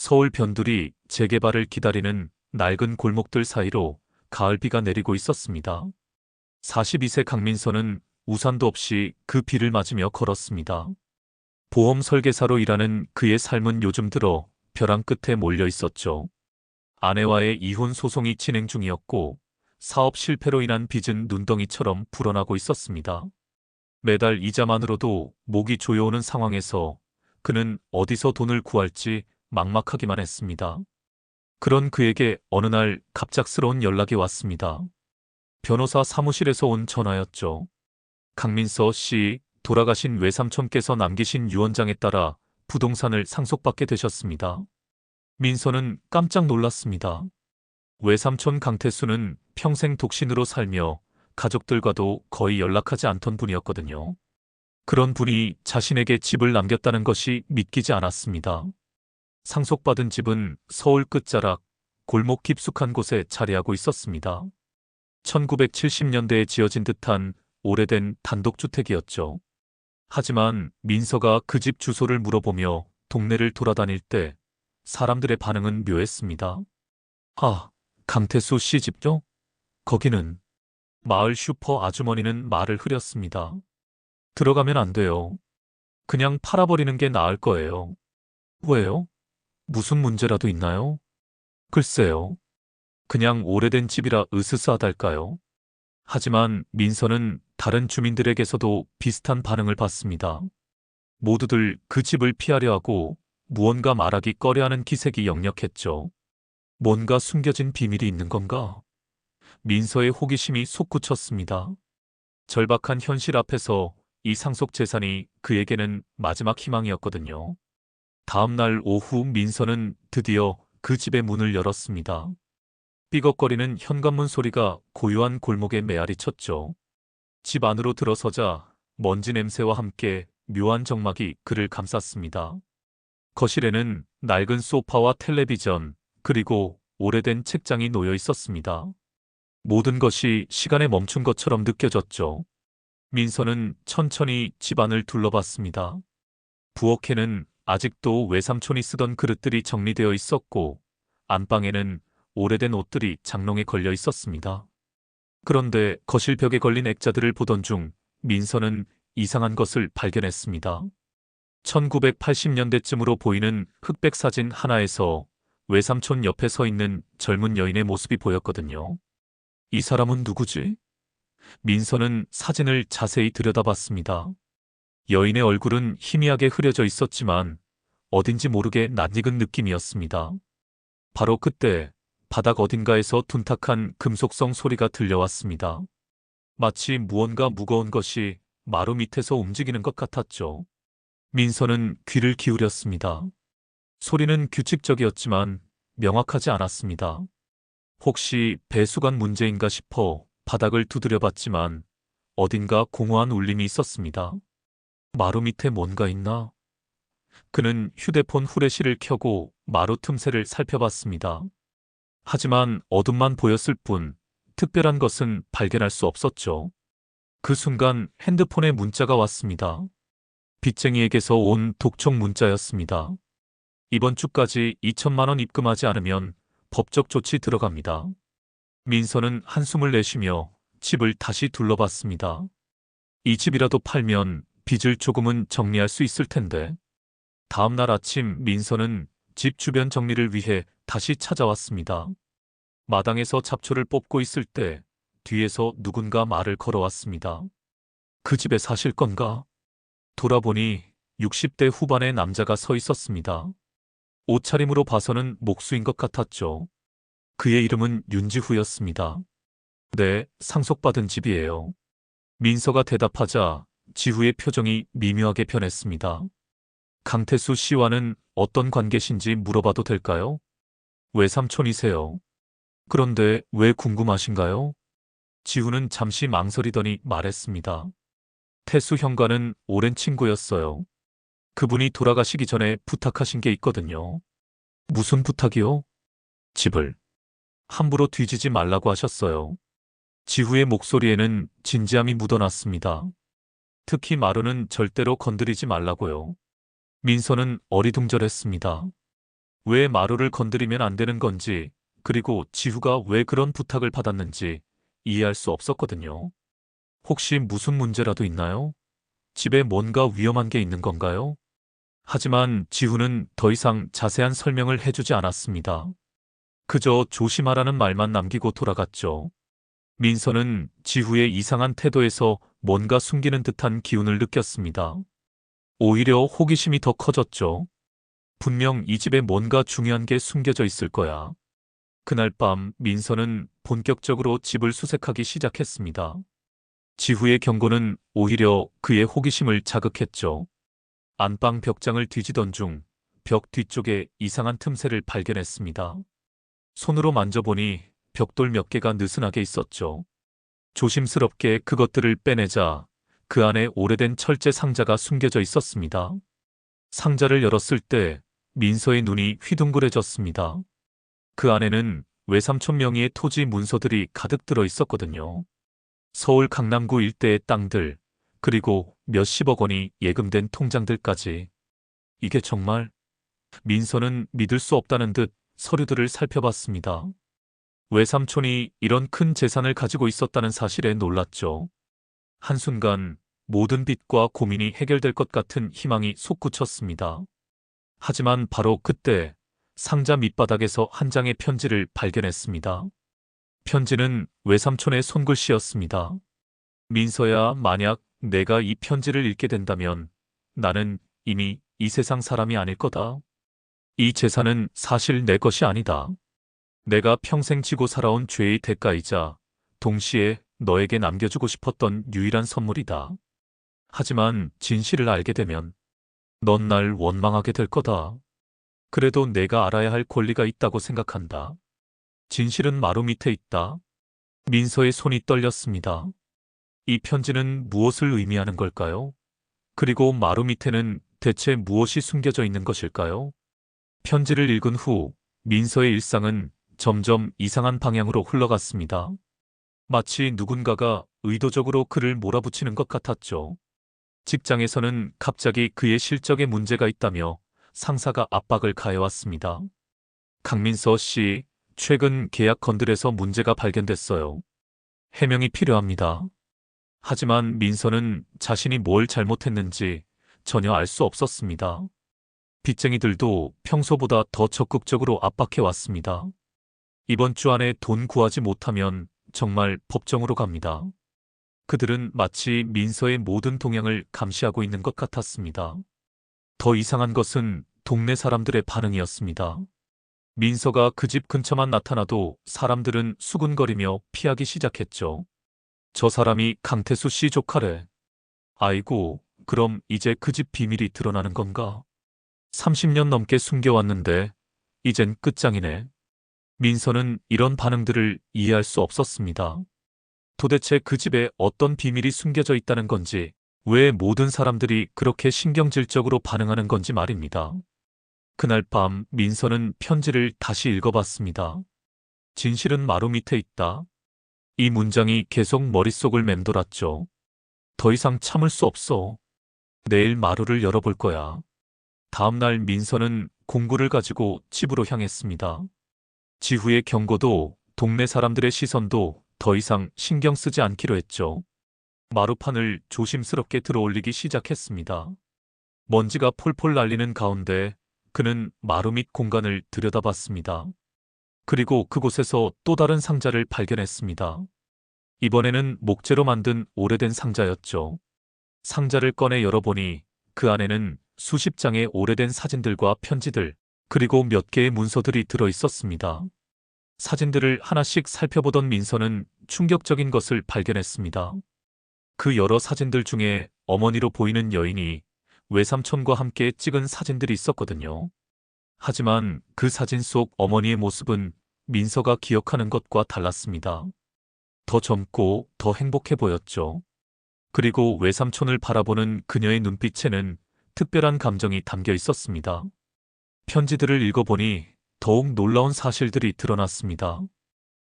서울 변두리 재개발을 기다리는 낡은 골목들 사이로 가을비가 내리고 있었습니다. 42세 강민서는 우산도 없이 그 비를 맞으며 걸었습니다. 보험 설계사로 일하는 그의 삶은 요즘 들어 벼랑 끝에 몰려 있었죠. 아내와의 이혼 소송이 진행 중이었고 사업 실패로 인한 빚은 눈덩이처럼 불어나고 있었습니다. 매달 이자만으로도 목이 조여오는 상황에서 그는 어디서 돈을 구할지 막막하기만 했습니다. 그런 그에게 어느 날 갑작스러운 연락이 왔습니다. 변호사 사무실에서 온 전화였죠. 강민서 씨, 돌아가신 외삼촌께서 남기신 유언장에 따라 부동산을 상속받게 되셨습니다. 민서는 깜짝 놀랐습니다. 외삼촌 강태수는 평생 독신으로 살며 가족들과도 거의 연락하지 않던 분이었거든요. 그런 분이 자신에게 집을 남겼다는 것이 믿기지 않았습니다. 상속받은 집은 서울 끝자락, 골목 깊숙한 곳에 자리하고 있었습니다. 1970년대에 지어진 듯한 오래된 단독주택이었죠. 하지만 민서가 그 집 주소를 물어보며 동네를 돌아다닐 때 사람들의 반응은 묘했습니다. 아, 강태수 씨 집요? 거기는. 마을 슈퍼 아주머니는 말을 흐렸습니다. 들어가면 안 돼요. 그냥 팔아버리는 게 나을 거예요. 왜요? 무슨 문제라도 있나요? 글쎄요. 그냥 오래된 집이라 으스스하달까요? 하지만 민서는 다른 주민들에게서도 비슷한 반응을 받습니다. 모두들 그 집을 피하려 하고 무언가 말하기 꺼려하는 기색이 역력했죠. 뭔가 숨겨진 비밀이 있는 건가? 민서의 호기심이 솟구쳤습니다. 절박한 현실 앞에서 이 상속 재산이 그에게는 마지막 희망이었거든요. 다음 날 오후 민서는 드디어 그 집의 문을 열었습니다. 삐걱거리는 현관문 소리가 고요한 골목에 메아리 쳤죠. 집 안으로 들어서자 먼지 냄새와 함께 묘한 적막이 그를 감쌌습니다. 거실에는 낡은 소파와 텔레비전, 그리고 오래된 책장이 놓여 있었습니다. 모든 것이 시간에 멈춘 것처럼 느껴졌죠. 민서는 천천히 집안을 둘러봤습니다. 부엌에는 아직도 외삼촌이 쓰던 그릇들이 정리되어 있었고, 안방에는 오래된 옷들이 장롱에 걸려 있었습니다. 그런데 거실 벽에 걸린 액자들을 보던 중 민서는 이상한 것을 발견했습니다. 1980년대쯤으로 보이는 흑백 사진 하나에서 외삼촌 옆에 서 있는 젊은 여인의 모습이 보였거든요. 이 사람은 누구지? 민서는 사진을 자세히 들여다봤습니다. 여인의 얼굴은 희미하게 흐려져 있었지만 어딘지 모르게 낯익은 느낌이었습니다. 바로 그때 바닥 어딘가에서 둔탁한 금속성 소리가 들려왔습니다. 마치 무언가 무거운 것이 마루 밑에서 움직이는 것 같았죠. 민서는 귀를 기울였습니다. 소리는 규칙적이었지만 명확하지 않았습니다. 혹시 배수관 문제인가 싶어 바닥을 두드려봤지만 어딘가 공허한 울림이 있었습니다. 마루 밑에 뭔가 있나? 그는 휴대폰 후레쉬를 켜고 마루 틈새를 살펴봤습니다. 하지만 어둠만 보였을 뿐 특별한 것은 발견할 수 없었죠. 그 순간 핸드폰에 문자가 왔습니다. 빚쟁이에게서 온 독촉 문자였습니다. 이번 주까지 2천만 원 입금하지 않으면 법적 조치 들어갑니다. 민서는 한숨을 내쉬며 집을 다시 둘러봤습니다. 이 집이라도 팔면 빚을 조금은 정리할 수 있을 텐데. 다음 날 아침 민서는 집 주변 정리를 위해 다시 찾아왔습니다. 마당에서 잡초를 뽑고 있을 때 뒤에서 누군가 말을 걸어왔습니다. 그 집에 사실 건가? 돌아보니 60대 후반의 남자가 서 있었습니다. 옷차림으로 봐서는 목수인 것 같았죠. 그의 이름은 윤지후였습니다. 네, 상속받은 집이에요. 민서가 대답하자 지후의 표정이 미묘하게 변했습니다. 강태수 씨와는 어떤 관계신지 물어봐도 될까요? 외삼촌이세요. 그런데 왜 궁금하신가요? 지후는 잠시 망설이더니 말했습니다. 태수 형과는 오랜 친구였어요. 그분이 돌아가시기 전에 부탁하신 게 있거든요. 무슨 부탁이요? 집을 함부로 뒤지지 말라고 하셨어요. 지후의 목소리에는 진지함이 묻어났습니다. 특히 마루는 절대로 건드리지 말라고요. 민서는 어리둥절했습니다. 왜 마루를 건드리면 안 되는 건지, 그리고 지후가 왜 그런 부탁을 받았는지 이해할 수 없었거든요. 혹시 무슨 문제라도 있나요? 집에 뭔가 위험한 게 있는 건가요? 하지만 지후는 더 이상 자세한 설명을 해주지 않았습니다. 그저 조심하라는 말만 남기고 돌아갔죠. 민서는 지후의 이상한 태도에서 뭔가 숨기는 듯한 기운을 느꼈습니다. 오히려 호기심이 더 커졌죠. 분명 이 집에 뭔가 중요한 게 숨겨져 있을 거야. 그날 밤 민서는 본격적으로 집을 수색하기 시작했습니다. 지후의 경고는 오히려 그의 호기심을 자극했죠. 안방 벽장을 뒤지던 중 벽 뒤쪽에 이상한 틈새를 발견했습니다. 손으로 만져보니 벽돌 몇 개가 느슨하게 있었죠. 조심스럽게 그것들을 빼내자 그 안에 오래된 철제 상자가 숨겨져 있었습니다. 상자를 열었을 때 민서의 눈이 휘둥그레졌습니다. 그 안에는 외삼촌 명의의 토지 문서들이 가득 들어 있었거든요. 서울 강남구 일대의 땅들, 그리고 몇십억 원이 예금된 통장들까지. 이게 정말? 민서는 믿을 수 없다는 듯 서류들을 살펴봤습니다. 외삼촌이 이런 큰 재산을 가지고 있었다는 사실에 놀랐죠. 한순간 모든 빚과 고민이 해결될 것 같은 희망이 솟구쳤습니다. 하지만 바로 그때 상자 밑바닥에서 한 장의 편지를 발견했습니다. 편지는 외삼촌의 손글씨였습니다. 민서야, 만약 내가 이 편지를 읽게 된다면 나는 이미 이 세상 사람이 아닐 거다. 이 재산은 사실 내 것이 아니다. 내가 평생 지고 살아온 죄의 대가이자 동시에 너에게 남겨주고 싶었던 유일한 선물이다. 하지만 진실을 알게 되면 넌 날 원망하게 될 거다. 그래도 내가 알아야 할 권리가 있다고 생각한다. 진실은 마루 밑에 있다. 민서의 손이 떨렸습니다. 이 편지는 무엇을 의미하는 걸까요? 그리고 마루 밑에는 대체 무엇이 숨겨져 있는 것일까요? 편지를 읽은 후 민서의 일상은 점점 이상한 방향으로 흘러갔습니다. 마치 누군가가 의도적으로 그를 몰아붙이는 것 같았죠. 직장에서는 갑자기 그의 실적에 문제가 있다며 상사가 압박을 가해왔습니다. 강민서 씨, 최근 계약 건들에서 문제가 발견됐어요. 해명이 필요합니다. 하지만 민서는 자신이 뭘 잘못했는지 전혀 알 수 없었습니다. 빚쟁이들도 평소보다 더 적극적으로 압박해왔습니다. 이번 주 안에 돈 구하지 못하면 정말 법정으로 갑니다. 그들은 마치 민서의 모든 동향을 감시하고 있는 것 같았습니다. 더 이상한 것은 동네 사람들의 반응이었습니다. 민서가 그 집 근처만 나타나도 사람들은 수군거리며 피하기 시작했죠. 저 사람이 강태수 씨 조카래. 아이고, 그럼 이제 그 집 비밀이 드러나는 건가? 30년 넘게 숨겨왔는데 이젠 끝장이네. 민서는 이런 반응들을 이해할 수 없었습니다. 도대체 그 집에 어떤 비밀이 숨겨져 있다는 건지, 왜 모든 사람들이 그렇게 신경질적으로 반응하는 건지 말입니다. 그날 밤 민서는 편지를 다시 읽어봤습니다. 진실은 마루 밑에 있다. 이 문장이 계속 머릿속을 맴돌았죠. 더 이상 참을 수 없어. 내일 마루를 열어볼 거야. 다음 날 민서는 공구를 가지고 집으로 향했습니다. 지후의 경고도 동네 사람들의 시선도 더 이상 신경 쓰지 않기로 했죠. 마루판을 조심스럽게 들어올리기 시작했습니다. 먼지가 폴폴 날리는 가운데 그는 마루 밑 공간을 들여다봤습니다. 그리고 그곳에서 또 다른 상자를 발견했습니다. 이번에는 목재로 만든 오래된 상자였죠. 상자를 꺼내 열어보니 그 안에는 수십 장의 오래된 사진들과 편지들, 그리고 몇 개의 문서들이 들어 있었습니다. 사진들을 하나씩 살펴보던 민서는 충격적인 것을 발견했습니다. 그 여러 사진들 중에 어머니로 보이는 여인이 외삼촌과 함께 찍은 사진들이 있었거든요. 하지만 그 사진 속 어머니의 모습은 민서가 기억하는 것과 달랐습니다. 더 젊고 더 행복해 보였죠. 그리고 외삼촌을 바라보는 그녀의 눈빛에는 특별한 감정이 담겨 있었습니다. 편지들을 읽어보니 더욱 놀라운 사실들이 드러났습니다.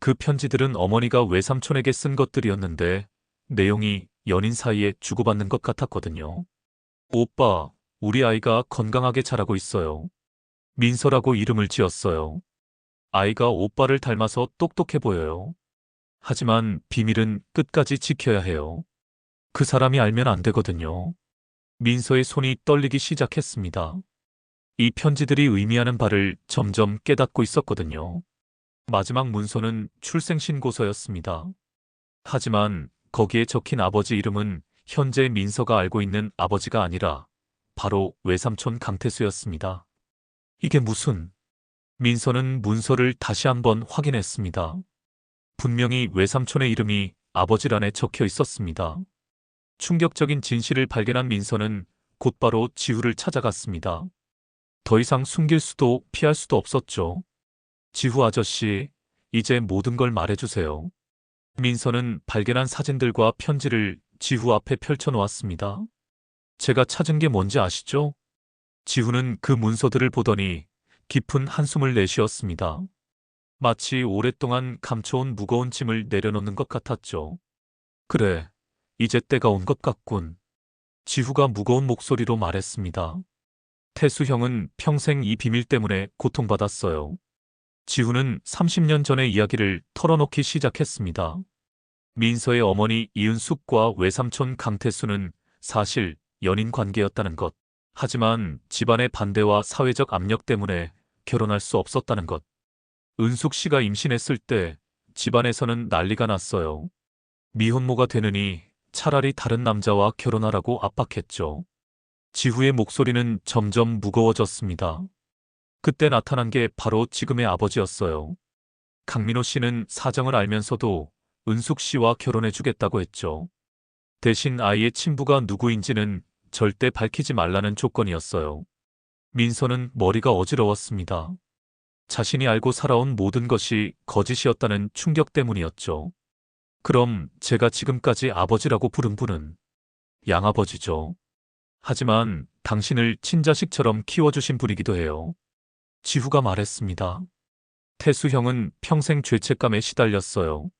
그 편지들은 어머니가 외삼촌에게 쓴 것들이었는데 내용이 연인 사이에 주고받는 것 같았거든요. 오빠, 우리 아이가 건강하게 자라고 있어요. 민서라고 이름을 지었어요. 아이가 오빠를 닮아서 똑똑해 보여요. 하지만 비밀은 끝까지 지켜야 해요. 그 사람이 알면 안 되거든요. 민서의 손이 떨리기 시작했습니다. 이 편지들이 의미하는 바를 점점 깨닫고 있었거든요. 마지막 문서는 출생신고서였습니다. 하지만 거기에 적힌 아버지 이름은 현재 민서가 알고 있는 아버지가 아니라 바로 외삼촌 강태수였습니다. 이게 무슨... 민서는 문서를 다시 한번 확인했습니다. 분명히 외삼촌의 이름이 아버지란에 적혀 있었습니다. 충격적인 진실을 발견한 민서는 곧바로 지후를 찾아갔습니다. 더 이상 숨길 수도 피할 수도 없었죠. 지후 아저씨, 이제 모든 걸 말해주세요. 민서는 발견한 사진들과 편지를 지후 앞에 펼쳐놓았습니다. 제가 찾은 게 뭔지 아시죠? 지후는 그 문서들을 보더니 깊은 한숨을 내쉬었습니다. 마치 오랫동안 감춰온 무거운 짐을 내려놓는 것 같았죠. 그래, 이제 때가 온 것 같군. 지후가 무거운 목소리로 말했습니다. 태수 형은 평생 이 비밀 때문에 고통받았어요. 지후는 30년 전의 이야기를 털어놓기 시작했습니다. 민서의 어머니 이은숙과 외삼촌 강태수는 사실 연인 관계였다는 것. 하지만 집안의 반대와 사회적 압력 때문에 결혼할 수 없었다는 것. 은숙 씨가 임신했을 때 집안에서는 난리가 났어요. 미혼모가 되느니 차라리 다른 남자와 결혼하라고 압박했죠. 지후의 목소리는 점점 무거워졌습니다. 그때 나타난 게 바로 지금의 아버지였어요. 강민호 씨는 사정을 알면서도 은숙 씨와 결혼해주겠다고 했죠. 대신 아이의 친부가 누구인지는 절대 밝히지 말라는 조건이었어요. 민서는 머리가 어지러웠습니다. 자신이 알고 살아온 모든 것이 거짓이었다는 충격 때문이었죠. 그럼 제가 지금까지 아버지라고 부른 분은 양아버지죠. 하지만 당신을 친자식처럼 키워주신 분이기도 해요. 지후가 말했습니다. 태수 형은 평생 죄책감에 시달렸어요.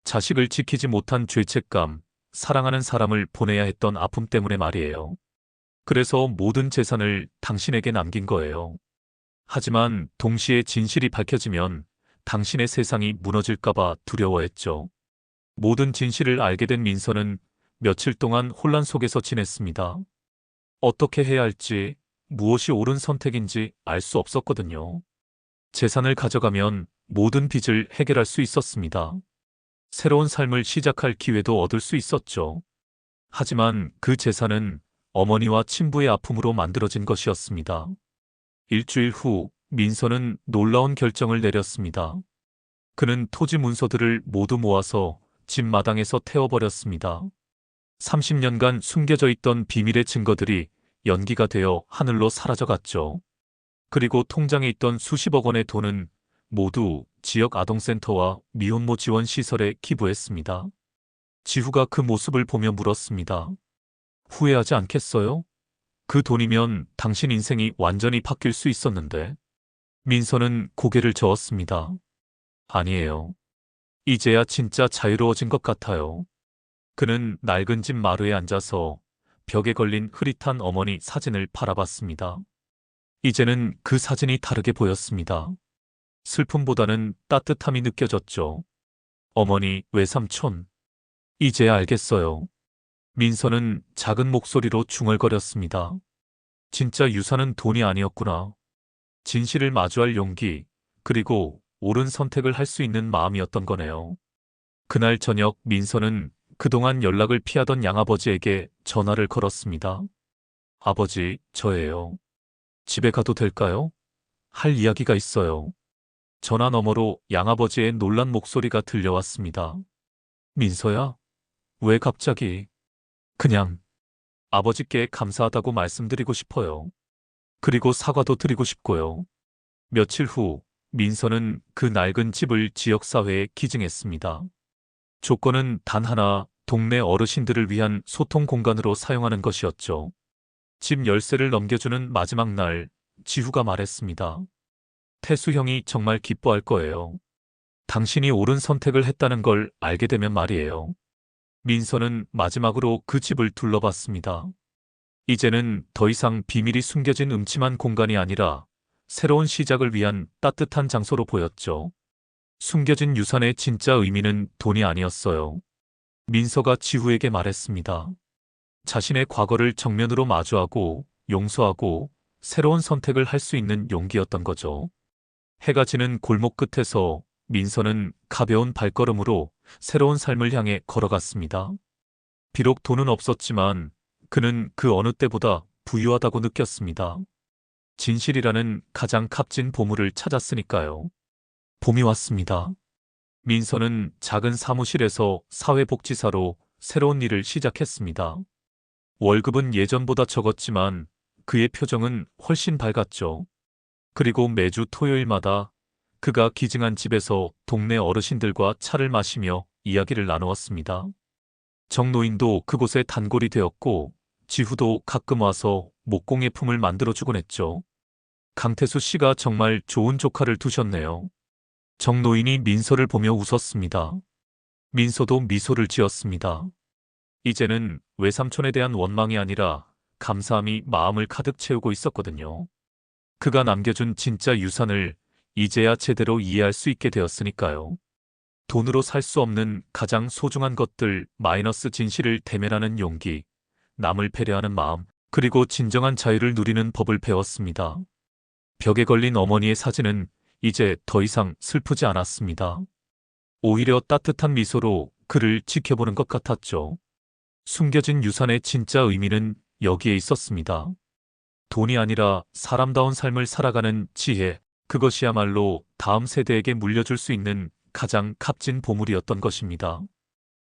자식을 지키지 못한 죄책감, 사랑하는 사람을 보내야 했던 아픔 때문에 말이에요. 그래서 모든 재산을 당신에게 남긴 거예요. 하지만 동시에 진실이 밝혀지면 당신의 세상이 무너질까봐 두려워했죠. 모든 진실을 알게 된 민서는 며칠 동안 혼란 속에서 지냈습니다. 어떻게 해야 할지, 무엇이 옳은 선택인지 알 수 없었거든요. 재산을 가져가면 모든 빚을 해결할 수 있었습니다. 새로운 삶을 시작할 기회도 얻을 수 있었죠. 하지만 그 재산은 어머니와 친부의 아픔으로 만들어진 것이었습니다. 일주일 후 민서는 놀라운 결정을 내렸습니다. 그는 토지 문서들을 모두 모아서 집 마당에서 태워버렸습니다. 30년간 숨겨져 있던 비밀의 증거들이 연기가 되어 하늘로 사라져갔죠. 그리고 통장에 있던 수십억 원의 돈은 모두 지역 아동센터와 미혼모 지원 시설에 기부했습니다. 지후가 그 모습을 보며 물었습니다. 후회하지 않겠어요? 그 돈이면 당신 인생이 완전히 바뀔 수 있었는데. 민서는 고개를 저었습니다. 아니에요. 이제야 진짜 자유로워진 것 같아요. 그는 낡은 집 마루에 앉아서 벽에 걸린 흐릿한 어머니 사진을 바라봤습니다. 이제는 그 사진이 다르게 보였습니다. 슬픔보다는 따뜻함이 느껴졌죠. 어머니, 외삼촌. 이제 알겠어요. 민서는 작은 목소리로 중얼거렸습니다. 진짜 유산은 돈이 아니었구나. 진실을 마주할 용기, 그리고 옳은 선택을 할 수 있는 마음이었던 거네요. 그날 저녁 민서는 그동안 연락을 피하던 양아버지에게 전화를 걸었습니다. 아버지, 저예요. 집에 가도 될까요? 할 이야기가 있어요. 전화 너머로 양아버지의 놀란 목소리가 들려왔습니다. 민서야? 왜 갑자기? 그냥 아버지께 감사하다고 말씀드리고 싶어요. 그리고 사과도 드리고 싶고요. 며칠 후 민서는 그 낡은 집을 지역사회에 기증했습니다. 조건은 단 하나, 동네 어르신들을 위한 소통 공간으로 사용하는 것이었죠. 집 열쇠를 넘겨주는 마지막 날, 지후가 말했습니다. 태수 형이 정말 기뻐할 거예요. 당신이 옳은 선택을 했다는 걸 알게 되면 말이에요. 민서는 마지막으로 그 집을 둘러봤습니다. 이제는 더 이상 비밀이 숨겨진 음침한 공간이 아니라 새로운 시작을 위한 따뜻한 장소로 보였죠. 숨겨진 유산의 진짜 의미는 돈이 아니었어요. 민서가 지후에게 말했습니다. 자신의 과거를 정면으로 마주하고 용서하고 새로운 선택을 할 수 있는 용기였던 거죠. 해가 지는 골목 끝에서 민서는 가벼운 발걸음으로 새로운 삶을 향해 걸어갔습니다. 비록 돈은 없었지만 그는 그 어느 때보다 부유하다고 느꼈습니다. 진실이라는 가장 값진 보물을 찾았으니까요. 봄이 왔습니다. 민서는 작은 사무실에서 사회복지사로 새로운 일을 시작했습니다. 월급은 예전보다 적었지만 그의 표정은 훨씬 밝았죠. 그리고 매주 토요일마다 그가 기증한 집에서 동네 어르신들과 차를 마시며 이야기를 나누었습니다. 정노인도 그곳에 단골이 되었고 지후도 가끔 와서 목공예품을 만들어주곤 했죠. 강태수 씨가 정말 좋은 조카를 두셨네요. 정노인이 민서를 보며 웃었습니다. 민서도 미소를 지었습니다. 이제는 외삼촌에 대한 원망이 아니라 감사함이 마음을 가득 채우고 있었거든요. 그가 남겨준 진짜 유산을 이제야 제대로 이해할 수 있게 되었으니까요. 돈으로 살 수 없는 가장 소중한 것들 마이너스 진실을 대면하는 용기, 남을 배려하는 마음, 그리고 진정한 자유를 누리는 법을 배웠습니다. 벽에 걸린 어머니의 사진은 이제 더 이상 슬프지 않았습니다. 오히려 따뜻한 미소로 그를 지켜보는 것 같았죠. 숨겨진 유산의 진짜 의미는 여기에 있었습니다. 돈이 아니라 사람다운 삶을 살아가는 지혜, 그것이야말로 다음 세대에게 물려줄 수 있는 가장 값진 보물이었던 것입니다.